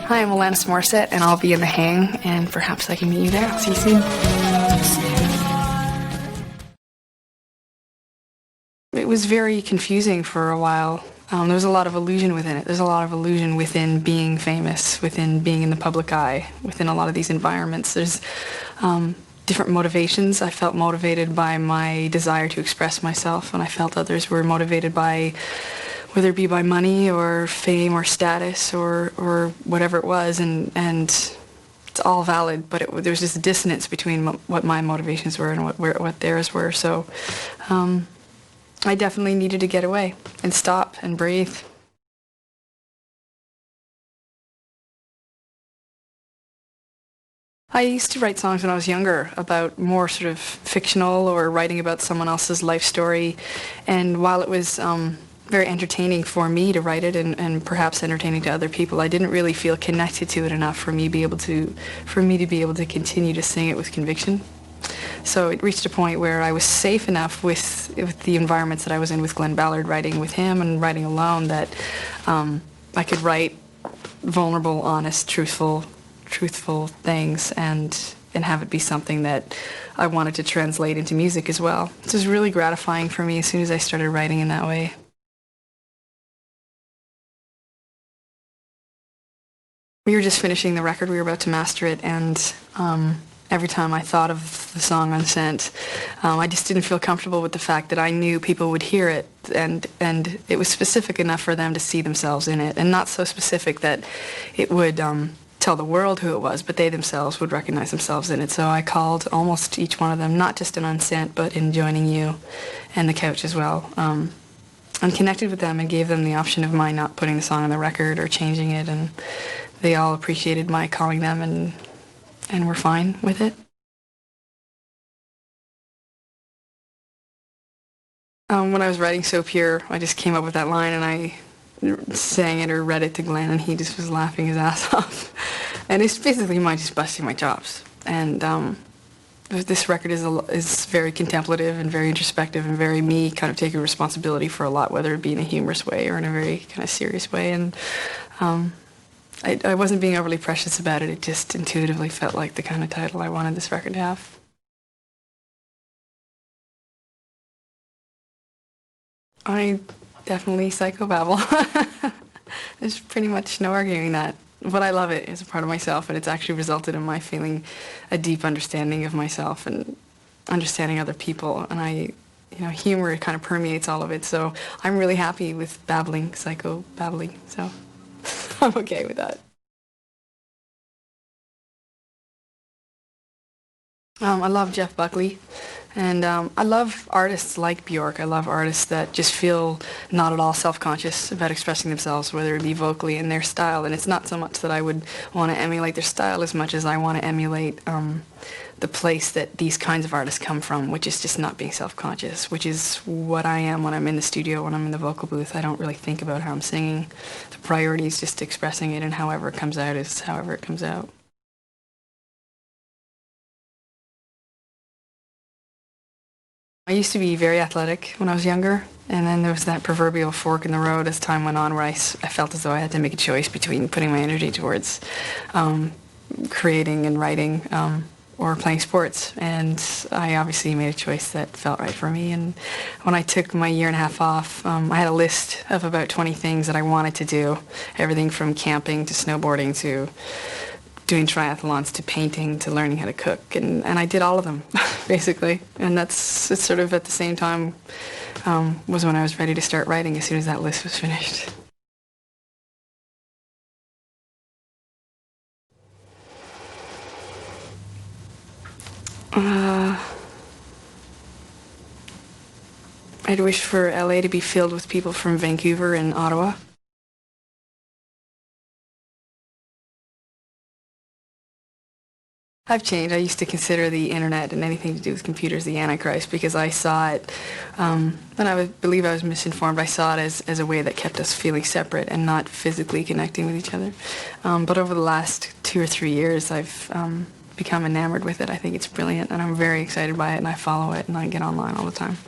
Hi, I'm Alanis Morissette, and I'll be in the hang, and perhaps I can meet you there. See you soon. It was very confusing for a while. There was a lot of illusion within it. There's a lot of illusion within being famous, within being in the public eye, within a lot of these environments. There's different motivations. I felt motivated by my desire to express myself, and I felt others were motivated by, whether it be by money or fame or status or whatever it was, and it's all valid, but there was this dissonance between what my motivations were and what theirs were. So I definitely needed to get away and stop and breathe. I used to write songs when I was younger about more sort of fictional or writing about someone else's life story, and while it was very entertaining for me to write it and perhaps entertaining to other people, I didn't really feel connected to it enough for me to be able to continue to sing it with conviction. So it reached a point where I was safe enough with the environments that I was in with Glenn Ballard, writing with him and writing alone, that I could write vulnerable, honest, truthful things and have it be something that I wanted to translate into music as well. It was really gratifying for me as soon as I started writing in that way. We were just finishing the record, we were about to master it, and every time I thought of the song Unsent, I just didn't feel comfortable with the fact that I knew people would hear it, and it was specific enough for them to see themselves in it, and not so specific that it would tell the world who it was, but they themselves would recognize themselves in it. So I called almost each one of them, not just in Unsent, but in Joining You and The Couch as well, and connected with them and gave them the option of my not putting the song on the record or changing it, and they all appreciated my calling them and were fine with it. When I was writing So Pure, I just came up with that line and I sang it or read it to Glenn, and he just was laughing his ass off. And it's basically just busting my chops. And this record is very contemplative and very introspective and very me kind of taking responsibility for a lot, whether it be in a humorous way or in a very kind of serious way. And I wasn't being overly precious about it. It just intuitively felt like the kind of title I wanted this record to have. I definitely psychobabble. There's pretty much no arguing that. But I love it as a part of myself, and it's actually resulted in my feeling a deep understanding of myself and understanding other people. And humor kind of permeates all of it. So I'm really happy with babbling, psycho-babbling. So I'm okay with that. I love Jeff Buckley, and I love artists like Bjork. I love artists that just feel not at all self-conscious about expressing themselves, whether it be vocally in their style. And it's not so much that I would want to emulate their style as much as I want to emulate the place that these kinds of artists come from, which is just not being self-conscious, which is what I am when I'm in the studio, when I'm in the vocal booth. I don't really think about how I'm singing. The priority is just expressing it, and however it comes out is however it comes out. I used to be very athletic when I was younger, and then there was that proverbial fork in the road as time went on where I felt as though I had to make a choice between putting my energy towards creating and writing or playing sports. And I obviously made a choice that felt right for me. And when I took my year and a half off, I had a list of about 20 things that I wanted to do, everything from camping to snowboarding to doing triathlons to painting to learning how to cook, and I did all of them, basically. And it's sort of at the same time was when I was ready to start writing as soon as that list was finished. I'd wish for LA to be filled with people from Vancouver and Ottawa. I've changed. I used to consider the internet and anything to do with computers the Antichrist, because I saw it, and I believe I was misinformed. I saw it as a way that kept us feeling separate and not physically connecting with each other. But over the last 2 or 3 years, I've become enamored with it. I think it's brilliant, and I'm very excited by it, and I follow it, and I get online all the time.